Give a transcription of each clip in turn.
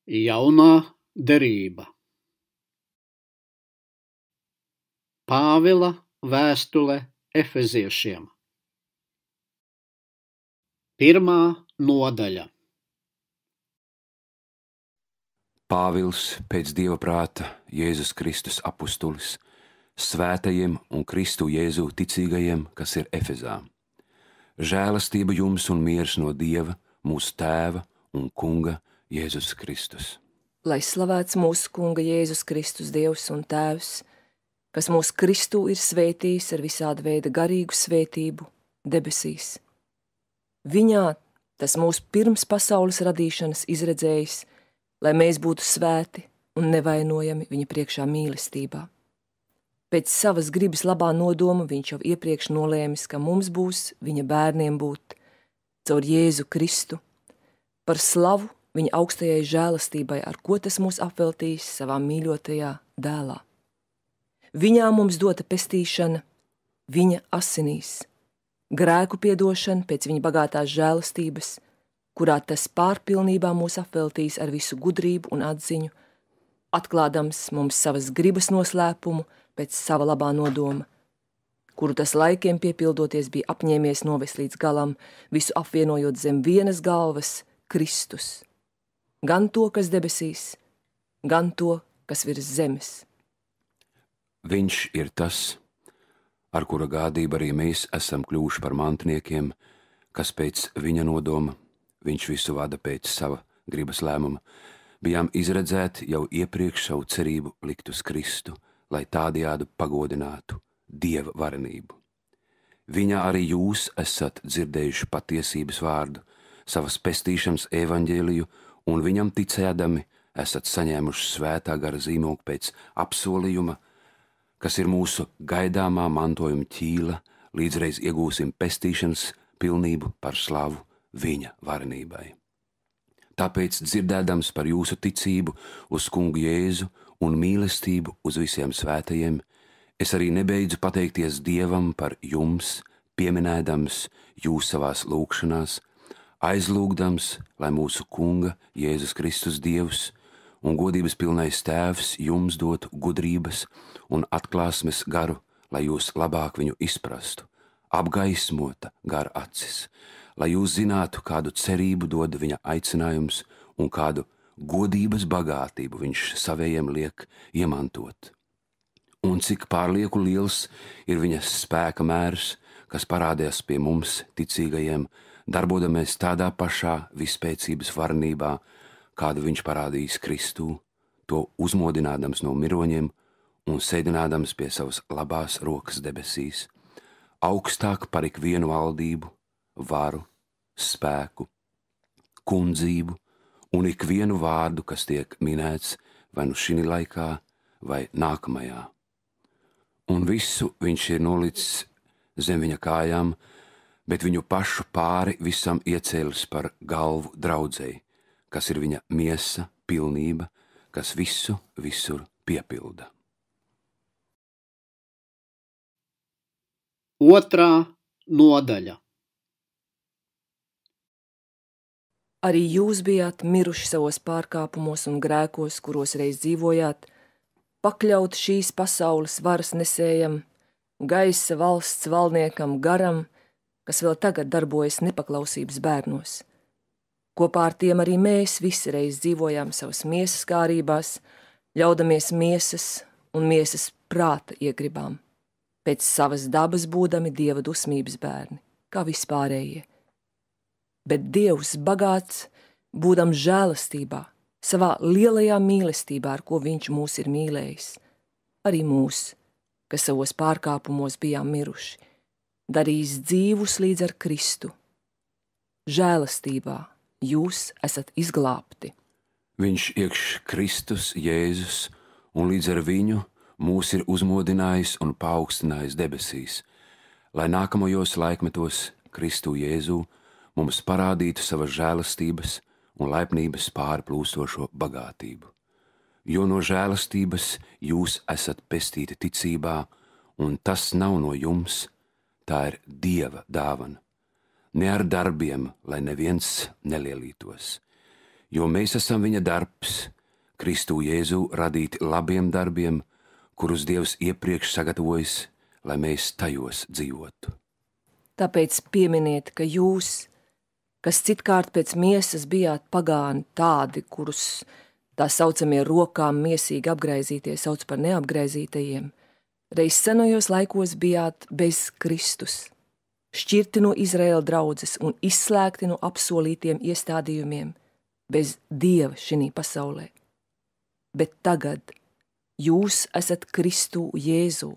Jaunā derība. Pāvila vēstule Efeziešiem. 1. nodaļa. Pāvils pēc Dieva prāta Jēzus Kristus apustulis, svētajiem un Kristu Jēzu ticīgajiem, kas ir Efezā. Žēlastība jums un miers no Dieva, mūsu Tēva un Kunga Jēzus Kristus. Lai slavēts mūsu Kunga Jēzus Kristus Dievs un Tēvs, kas mūsu Kristu ir svētījis ar visāda veida garīgu svētību debesīs. Viņā tas mūs pirms pasaules radīšanas izredzējis, lai mēs būtu svēti un nevainojami viņa priekšā mīlestībā. Pēc savas gribas labā nodoma viņš jau iepriekš nolēmis, ka mums būs viņa bērniem būt caur Jēzu Kristu, par slavu viņa augstajai žēlastībai, ar ko tas mūs apveltījis savā mīļotajā dēlā. Viņā mums dota pestīšana, viņa asinīs, grēku piedošana pēc viņa bagātās žēlastības, kurā tas pārpilnībā mūs apveltīs ar visu gudrību un atziņu, atklādams mums savas gribas noslēpumu pēc sava labā nodoma, kuru tas laikiem piepildoties bija apņēmies novest līdz galam, visu apvienojot zem vienas galvas, Kristus. Gan to, kas debesīs, gan to, kas virs zemes. Viņš ir tas, ar kura gādību arī mēs esam kļuvuši par mantiniekiem, kas pēc viņa nodoma, viņš visu vada pēc sava gribas lēmuma, bijām izredzēti jau iepriekš savu cerību likt uz Kristu, lai tādējādi pagodinātu Dieva varenību. Viņā arī jūs esat dzirdējuši patiesības vārdu, savas pestīšanas evaņģēliju, un viņam ticēdami esat saņēmuši svētā gara zīmogu pēc apsolījuma, kas ir mūsu gaidāmā mantojuma ķīla, līdzreiz iegūsim pestīšanas pilnību par slavu viņa varenībai. Tāpēc, dzirdēdams par jūsu ticību uz Kungu Jēzu un mīlestību uz visiem svētajiem, es arī nebeidzu pateikties Dievam par jums, pieminēdams jūs savās lūgšanās, aizlūgdams, lai mūsu Kunga Jēzus Kristus Dievs un godības pilnais Tēvs jums dotu gudrības un atklāsmes garu, lai jūs labāk viņu izprastu, apgaismota gara acis, lai jūs zinātu, kādu cerību dod viņa aicinājums un kādu godības bagātību viņš savējiem liek iemantot. Un cik pārlieku liels ir viņa spēka mērs, kas parādījās pie mums ticīgajiem, darbodamies tādā pašā vispēcības varenībā, kādu viņš parādījis Kristū, to uzmodinādams no miroņiem un sēdinādams pie savas labās rokas debesīs, augstāk par ikvienu valdību, varu, spēku, kundzību un ikvienu vārdu, kas tiek minēts vai nu šī laikā vai nākamajā. Un visu viņš ir nolicis zem viņa kājām, bet viņu pašu pāri visam iecēlis par galvu draudzei, kas ir viņa miesa, pilnība, kas visu visur piepilda. 2. nodaļa. Arī jūs bijāt miruši savos pārkāpumos un grēkos, kuros reiz dzīvojāt, pakļaut šīs pasaules varas nesējam, gaisa valsts valdniekam garam, kas vēl tagad darbojas nepaklausības bērnos. Kopā ar tiem arī mēs visi reiz dzīvojām savas miesas kārībās, ļaudamies miesas un miesas prāta iegribām, pēc savas dabas būdami Dieva dusmības bērni, kā vispārējie. Bet Dievs bagāts, būdam žēlastībā, savā lielajā mīlestībā, ar ko viņš mūs ir mīlējis, arī mūs, kas savos pārkāpumos bijām miruši, darīs dzīvus līdz ar Kristu. Žēlastībā jūs esat izglābti. Viņš iekš Kristus Jēzus un līdz ar viņu mūs ir uzmodinājis un paaugstinājis debesīs, lai nākamajos laikmetos Kristu Jēzu mums parādītu savas žēlastības un laipnības pārplūstošo bagātību. Jo no žēlastības jūs esat pestīti ticībā, un tas nav no jums, tā ir Dieva dāvana, ne ar darbiem, lai neviens nelielītos. jo mēs esam viņa darbs, Kristu Jēzu radīti labiem darbiem, kurus Dievs iepriekš sagatavojis, lai mēs tajos dzīvotu. Tāpēc pieminiet, ka jūs, kas citkārt pēc miesas bijāt pagāni tādi, kurus tā saucamie rokām miesīgi apgraizītie sauc par neapgraizītajiem, reiz senajos laikos bijāt bez Kristus, šķirti no Izraēla draudzes un izslēgti no apsolītiem iestādījumiem, bez Dieva šinī pasaulē. Bet tagad jūs esat Kristu Jēzu.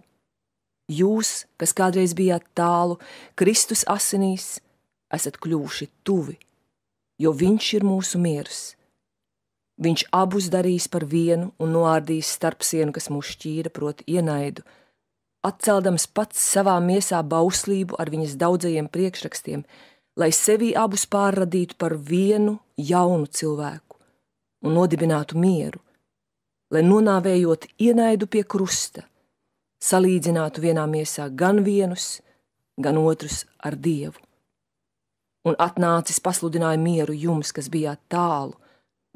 Jūs, kas kādreiz bijāt tālu, Kristus asinīs, esat kļuvuši tuvi, jo viņš ir mūsu miers. Viņš abus darīs par vienu un noārdīs starpsienu, kas mūs šķīra, proti ienaidu, atceldams pats savā miesā bauslību ar viņas daudzajiem priekšrakstiem, lai sevī abus pārradītu par vienu jaunu cilvēku un nodibinātu mieru, lai nonāvējot ienaidu pie krusta, salīdzinātu vienā miesā gan vienus, gan otrus ar Dievu. Un atnācis pasludināja mieru jums, kas bijāt tālu,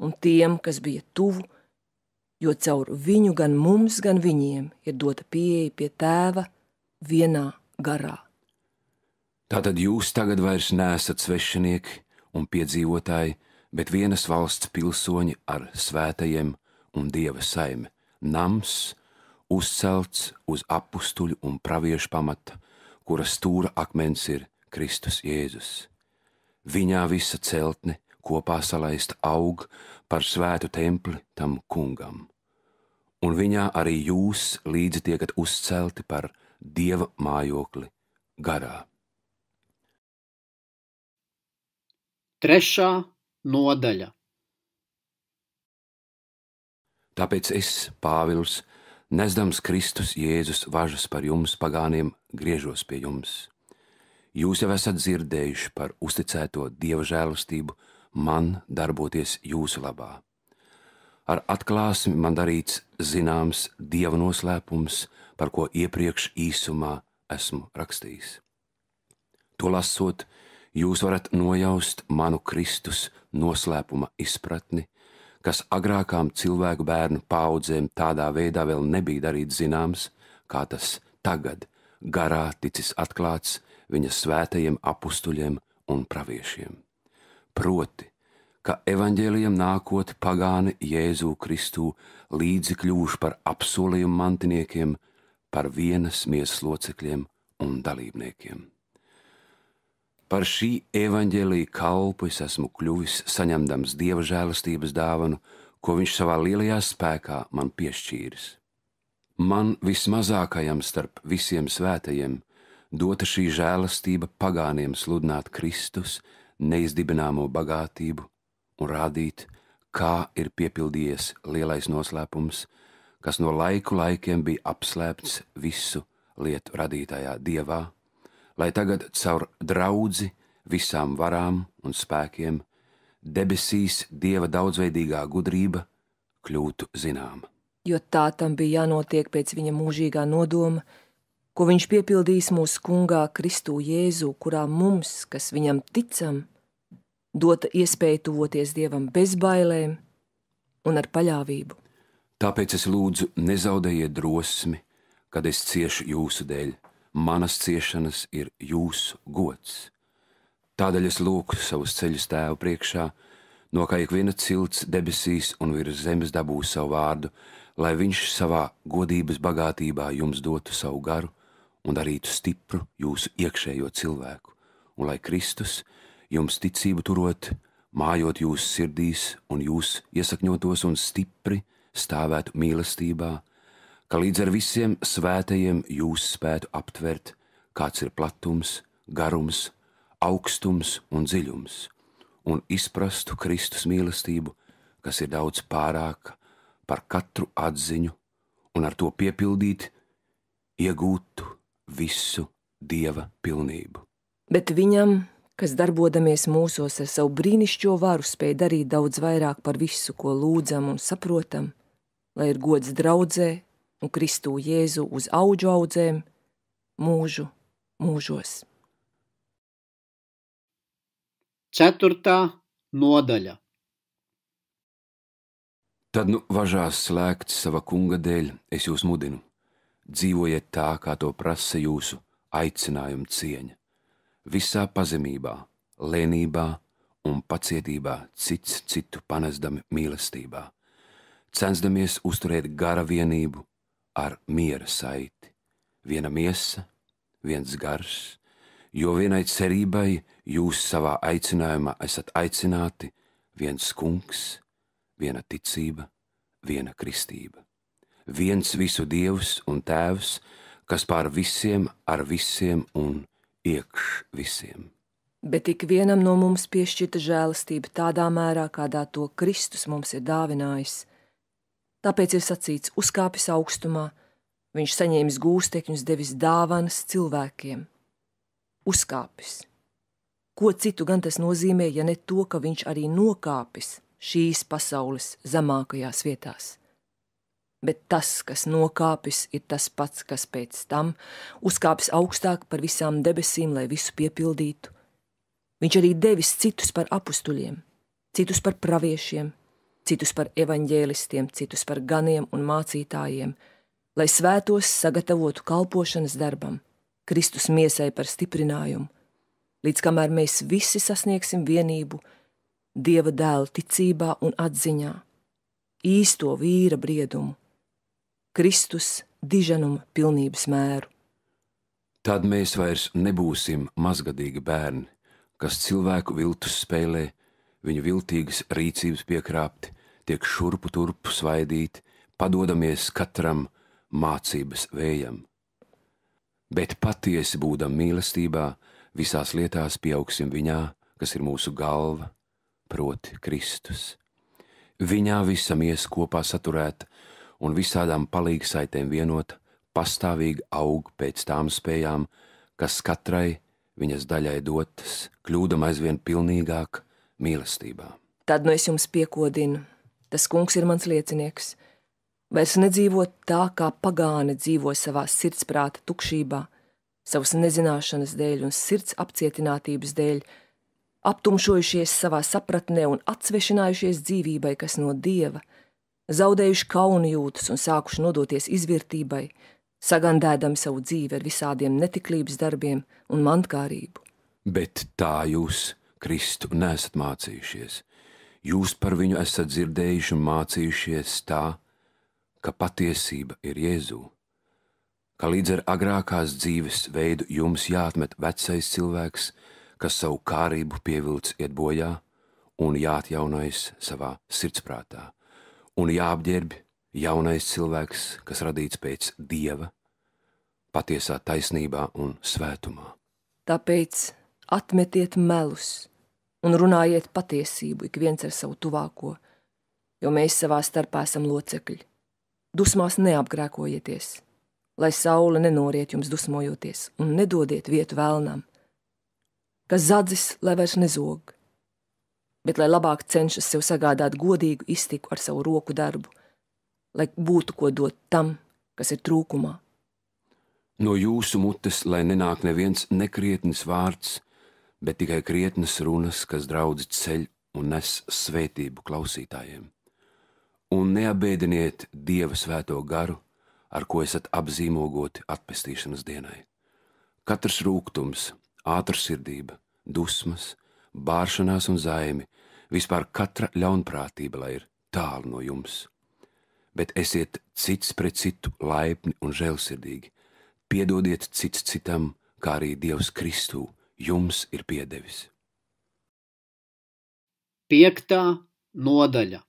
un tiem, kas bija tuvu, jo caur viņu gan mums, gan viņiem ir dota pieeja pie Tēva vienā garā. Tātad jūs tagad vairs neesat svešinieki un piedzīvotāji, bet vienas valsts pilsoņi ar svētajiem un Dieva saime, nams, uzcelts uz apustuļu un praviešu pamata, kura stūra akmens ir Kristus Jēzus. Viņā visa celtne kopā salaista aug par svētu templi tam kungam. Un viņā arī jūs līdzi tiekat uzcelti par Dieva mājokli garā. 3. nodaļa. Tāpēc es, Pāvils, nesdams Kristus Jēzus važas par jums pagāniem, griežos pie jums. Jūs jau esat dzirdējuši par uzticēto Dieva žēlastību man darboties jūsu labā. Ar atklāsmi man darīts zināms Dieva noslēpums, par ko iepriekš īsumā esmu rakstījis. To lasot, jūs varat nojaust manu Kristus noslēpuma izpratni, kas agrākām cilvēku bērnu paaudzēm tādā veidā vēl nebija darīts zināms, kā tas tagad garā ticis atklāts viņa svētajiem apustuļiem un praviešiem. Proti, ka evaņģēlijam nākot pagāni Jēzu Kristu līdzi kļuvuši par apsolījumu mantiniekiem, par vienas miesas locekļiem un dalībniekiem. Par šī evaņģēlija kalpu es esmu kļuvis saņemdams Dieva žēlastības dāvanu, ko viņš savā lielajā spēkā man piešķīris. Man vismazākajam starp visiem svētajiem dota šī žēlastība pagāniem sludināt Kristus neizdibināmo bagātību un rādīt, kā ir piepildījies lielais noslēpums, kas no laiku laikiem bija apslēpts visu lietu radītājā Dievā, lai tagad caur draudzi visām varām un spēkiem debesīs Dieva daudzveidīgā gudrība kļūtu zināma. Jo tā tam bija jānotiek pēc viņa mūžīgā nodoma, ko viņš piepildīs mūsu kungā Kristu Jēzu, kurā mums, kas viņam ticam, dota iespēja tuvoties Dievam bez bailēm un ar paļāvību. Tāpēc es lūdzu, nezaudējiet drosmi, kad es ciešu jūsu dēļ. Manas ciešanas ir jūsu gods. Tādēļ es lūgtu savus ceļus Tēvu priekšā, no kā ik viena cilts debesīs un virs zemes dabūs savu vārdu, lai viņš savā godības bagātībā jums dotu savu garu un darītu stipru jūsu iekšējo cilvēku, un lai Kristus jums ticību turot, mājot jūsu sirdīs un jūs iesakņotos un stipri stāvētu mīlestībā, ka līdz ar visiem svētajiem jūs spētu aptvert, kāds ir platums, garums, augstums un dziļums, un izprastu Kristus mīlestību, kas ir daudz pārāka par katru atziņu, un ar to piepildīt, iegūtu visu Dieva pilnību. Bet viņam, kas darbodamies mūsos ar savu brīnišķo varu, spēj darīt daudz vairāk par visu, ko lūdzam un saprotam, lai ir gods draudzē un Kristu Jēzu uz audžu audzēm, mūžu mūžos. 4. nodaļa. Tad nu važās slēgts sava kunga dēļ, es jūs mudinu. Dzīvojiet tā, kā to prasa jūsu aicinājuma cieņa. Visā pazemībā, lēnībā un pacietībā cits citu panesdami mīlestībā. Censdamies uzturēt gara vienību ar miera saiti. Viena miesa, viens gars, jo vienai cerībai jūs savā aicinājumā esat aicināti, viens kungs, viena ticība, viena kristība. Viens visu Dievs un Tēvs, kas pār visiem, ar visiem un iekš visiem. Bet ik vienam no mums piešķirta žēlastība tādā mērā, kādā to Kristus mums ir dāvinājis. Tāpēc ir sacīts, uzkāpis augstumā, viņš saņēmis gūstekņus, devis dāvanas cilvēkiem. Uzkāpis. Ko citu gan tas nozīmē, ja ne to, ka viņš arī nokāpis šīs pasaules zemākajās vietās? Bet tas, kas nokāpis, ir tas pats, kas pēc tam uzkāpis augstāk par visām debesīm, lai visu piepildītu. Viņš arī devis citus par apustuļiem, citus par praviešiem, citus par evaņģēlistiem, citus par ganiem un mācītājiem, lai svētos sagatavotu kalpošanas darbam, Kristus miesai par stiprinājumu, līdz kamēr mēs visi sasniegsim vienību Dieva dēla ticībā un atziņā, īsto vīra briedumu, Kristus diženuma pilnības mēru. Tad mēs vairs nebūsim mazgadīgi bērni, kas cilvēku viltus spēlē, viņu viltīgas rīcības piekrāpti, tiek šurpu turpu svaidīti, padodamies katram mācības vējam. Bet patiesi būdam mīlestībā, visās lietās pieaugsim viņā, kas ir mūsu galva, proti Kristus. Viņā visa miesa kopā saturēta un visādām palīgsaitēm vienota, pastāvīgi aug pēc tām spējām, kas katrai viņas daļai dotas, kļūdam aizvien pilnīgāk mīlestībā. Tad nu es jums piekodinu, tas kungs ir mans liecinieks, vairs nedzīvot tā, kā pagāni dzīvo savā sirdsprāta tukšībā, savas nezināšanas dēļ un sirds apcietinātības dēļ, aptumšojušies savā sapratnē un atsvešinājušies dzīvībai, kas no Dieva, zaudējuši kaunu jūtas un sākuši nodoties izvirtībai, sagandēdami savu dzīvi ar visādiem netiklības darbiem un mantkārību. Bet tā jūs Kristu neesat mācījušies. Jūs par viņu esat dzirdējuši un mācījušies tā, ka patiesība ir Jēzū, ka līdz ar agrākās dzīves veidu jums jāatmet vecais cilvēks, kas savu kārību pievilc iet bojā, un jāatjaunojas savā sirdsprātā, un jāapģērbi jaunais cilvēks, kas radīts pēc Dieva, patiesā taisnībā un svētumā. Tāpēc atmetiet melus un runājiet patiesību ik viens ar savu tuvāko, jo mēs savā starpā esam locekļi. Dusmās neapgrēkojieties, lai saule nenoriet jums dusmojoties un nedodiet vietu vēlnam, kas zadzis, lai vairs nezog, bet lai labāk cenšas sev sagādāt godīgu iztiku ar savu roku darbu, lai būtu ko dot tam, kas ir trūkumā. No jūsu mutes, lai nenāk neviens nekrietnis vārds, bet tikai krietnas runas, kas draudzi ceļ un nes svētību klausītājiem. Un neabēdiniet Dieva svēto garu, ar ko esat apzīmogoti atpestīšanas dienai. Katrs rūgtums, ātrsirdība, dusmas, bāršanās un zaimi, vispār katra ļaunprātība, lai ir tālu no jums. Bet esiet cits pret citu laipni un žēlsirdīgi, piedodiet cits citam, kā arī Dievs Kristū jums ir piedevis. 5. nodaļa.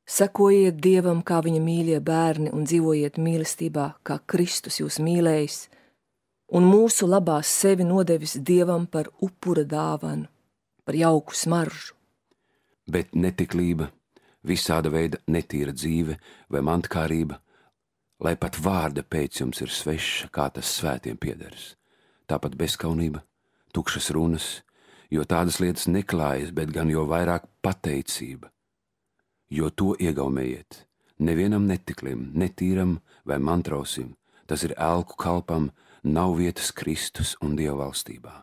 Sekojiet Dievam, kā viņa mīļie bērni, un dzīvojiet mīlestībā, kā Kristus jūs mīlējis, un mūsu labās sevi nodevis Dievam par upura dāvanu, par jauku smaržu. Bet netiklība, visāda veida netīra dzīve vai mantkārība, lai pat vārda pēc jums ir sveša, kā tas svētiem piederas. Tāpat bezkaunība, tukšas runas, jo tādas lietas neklājas, bet gan jo vairāk pateicība. Jo to iegaumējiet, nevienam netiklim, netīram vai mantrausim, tas ir elku kalpam, nav vietas Kristus un Dieva valstībā.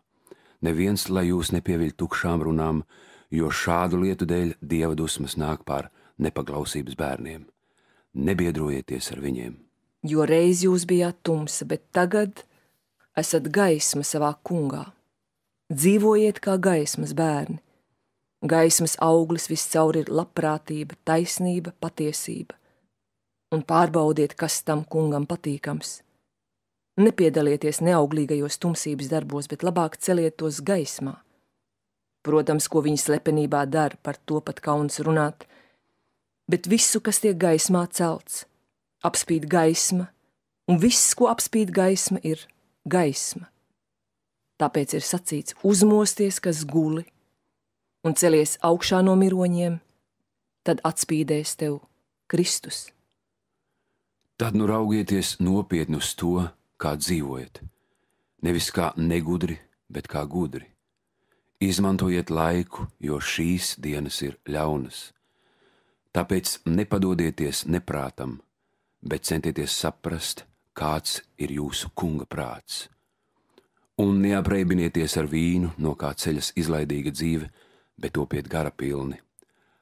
Neviens, lai jūs nepieviļ tukšām runām, jo šādu lietu dēļ Dieva dusmas nāk pār nepaklausības bērniem. Nebiedrojieties ar viņiem. Jo reiz jūs bijāt tumsa, bet tagad esat gaisma savā kungā. Dzīvojiet kā gaismas bērni. Gaismas auglis viscaur ir labprātība, taisnība, patiesība. Un pārbaudiet, kas tam kungam patīkams. Nepiedalieties neauglīgajos tumsības darbos, bet labāk celiet tos gaismā. Protams, ko viņi slepenībā dara, par to pat kauns runāt, bet visu, kas tiek gaismā celts, apspīd gaisma, un viss, ko apspīd gaisma, ir gaisma. Tāpēc ir sacīts: uzmosties, kas guli, un celies augšā no miroņiem, tad atspīdēs tev Kristus. Tad nu raugieties nopietni uz to, kā dzīvojat, nevis kā negudri, bet kā gudri. Izmantojiet laiku, jo šīs dienas ir ļaunas. Tāpēc nepadodieties neprātam, bet centieties saprast, kāds ir jūsu kunga prāts. Un neapreibieties ar vīnu, no kā ceļas izlaidīga dzīve, bet topiet gara pilni,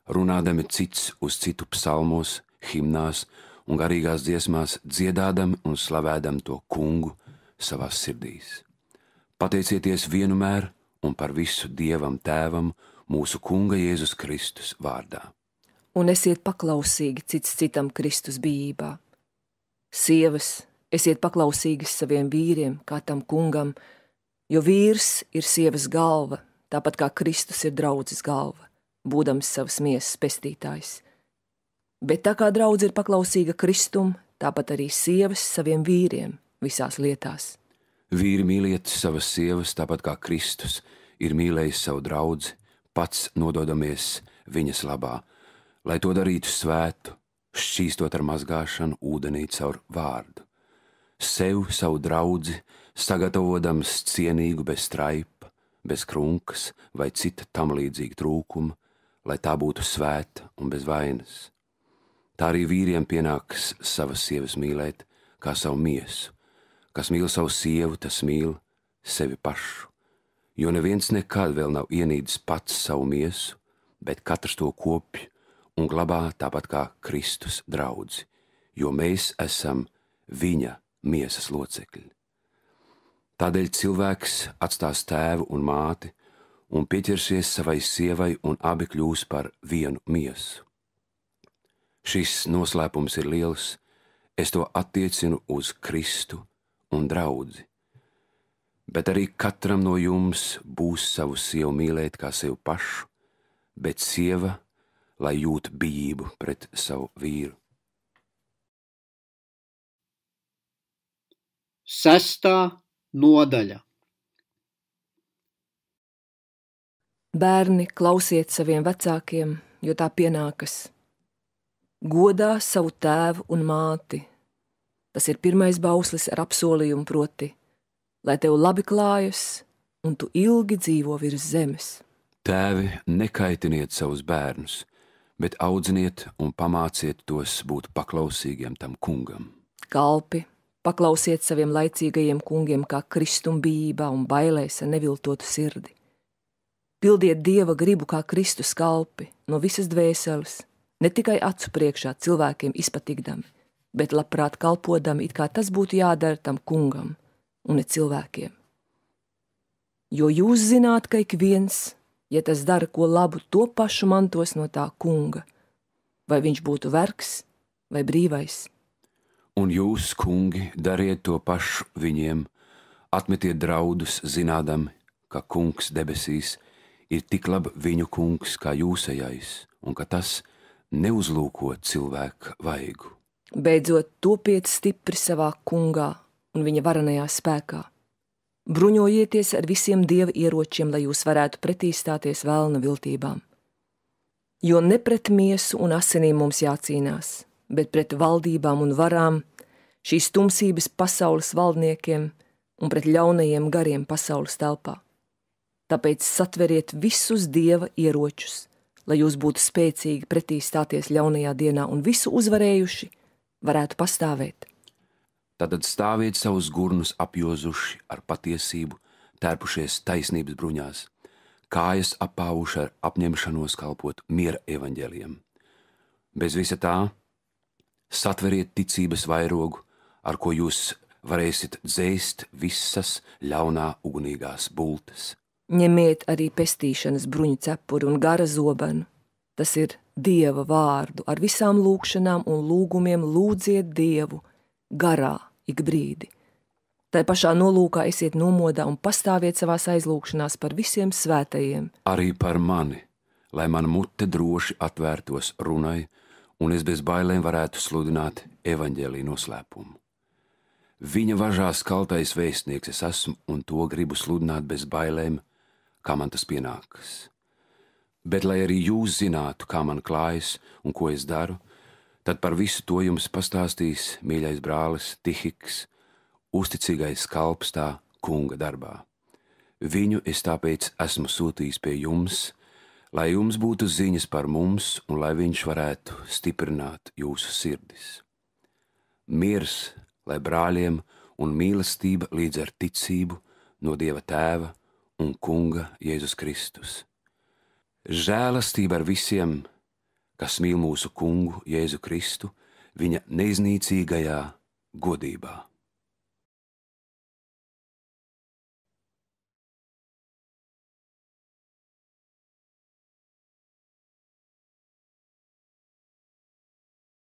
runādami cits uz citu psalmos, himnās un garīgās dziesmās, dziedādami un slavēdami to kungu savās sirdīs. Pateicieties vienmēr un par visu Dievam Tēvam, mūsu kunga Jēzus Kristus vārdā. Un esiet paklausīgi cits citam Kristus bijībā. Sievas, esiet paklausīgas saviem vīriem, kā tam kungam, jo vīrs ir sievas galva, tāpat kā Kristus ir draudzes galva, būdams savas miesas pestītājs. Bet tā kā draudze ir paklausīga Kristum, tāpat arī sievas saviem vīriem visās lietās. Vīri mīliet savas sievas, tāpat kā Kristus ir mīlējis savu draudzi, pats nododamies viņas labā, lai to darītu svētu, šķīstot ar mazgāšanu ūdenī caur vārdu. Sev savu draudzi sagatavojams cienīgu bez straipa, bez krunkas vai cita tam līdzīga trūkuma, lai tā būtu svēta un bez vainas. Tā arī vīriem pienāks savas sievas mīlēt kā savu miesu. Kas mīl savu sievu, tas mīl sevi pašu, jo neviens nekad vēl nav ienīdis pats savu miesu, bet katrs to kopj un glabā tāpat kā Kristus draudzi, jo mēs esam viņa miesas locekļi. Tādēļ cilvēks atstās tēvu un māti un pieķersies savai sievai, un abi kļūs par vienu miesu. Šis noslēpums ir liels, es to attiecinu uz Kristu un draudzi. Bet arī katram no jums būs savu sievu mīlēt kā sevi pašu, bet sieva, lai jūt bijību pret savu vīru. 6. nodaļa. Bērni, klausiet saviem vecākiem, jo tā pienākas. Godā savu tēvu un māti. Tas ir pirmais bauslis ar apsolījumu, proti, lai tev labi klājas un tu ilgi dzīvo virs zemes. Tēvi, nekaitiniet savus bērnus, bet audziniet un pamāciet tos būt paklausīgiem tam kungam. Kalpi, paklausiet saviem laicīgajiem kungiem kā Kristum bijībā un bailēs ar neviltotu sirdi. Pildiet Dieva gribu kā Kristus kalpi no visas dvēseles, ne tikai acu priekšā cilvēkiem izpatikdami, bet labprāt kalpodami, it kā tas būtu jādara tam kungam un ne cilvēkiem. Jo jūs zināt, ka ik viens, ja tas dara ko labu, to pašu mantos no tā kunga, vai viņš būtu vergs vai brīvais. Un jūs, kungi, dariet to pašu viņiem, atmetiet draudus, zinādami, ka kungs debesīs ir tik labi viņu kungs kā jūsējais, un ka tas neuzlūko cilvēku vaigu. Beidzot, topiet stipri savā kungā un viņa varenajā spēkā. Bruņojieties ar visiem Dieva ieročiem, lai jūs varētu pretī stāties velna viltībām. Jo ne pret miesu un asinīm mums jācīnās, bet pret valdībām un varām, šīs tumsības pasaules valdniekiem un pret ļaunajiem gariem pasaules telpā. Tāpēc satveriet visus Dieva ieročus, lai jūs būtu spēcīgi pretī stāties ļaunajā dienā un visu uzvarējuši varētu pastāvēt. Tātad stāviet savus gurnus apjozuši ar patiesību, tērpušies taisnības bruņās, kājas apauši ar apņemšanos kalpot miera evaņģēlijam. Bez visa tā, satveriet ticības vairogu, ar ko jūs varēsiet dzēst visas ļaunā ugunīgās bultas. Ņemiet arī pestīšanas bruņu cepuri un gara zobenu. Tas ir Dieva vārdu. Ar visām lūgšanām un lūgumiem lūdziet Dievu garā ik brīdi. Tai pašā nolūkā esiet nomodā un pastāviet savās aizlūgšanās par visiem svētajiem. Arī par mani, lai man mute droši atvērtos runai, un es bez bailēm varētu sludināt evaņģēliju noslēpumu. Viņa važās kaltais vēstnieks es esmu, un to gribu sludināt bez bailēm, kā man tas pienākas. Bet, lai arī jūs zinātu, kā man klājas un ko es daru, tad par visu to jums pastāstīs mīļais brālis Tihiks, uzticīgais kalps tā kunga darbā. Viņu es tāpēc esmu sūtījis pie jums, lai jums būtu ziņas par mums un lai viņš varētu stiprināt jūsu sirdis. Miers, lai brāļiem un mīlestība līdz ar ticību no Dieva Tēva un Kunga Jēzus Kristus. Žēlastība ar visiem, kas mīl mūsu Kungu Jēzu Kristu, viņa neiznīcīgajā godībā.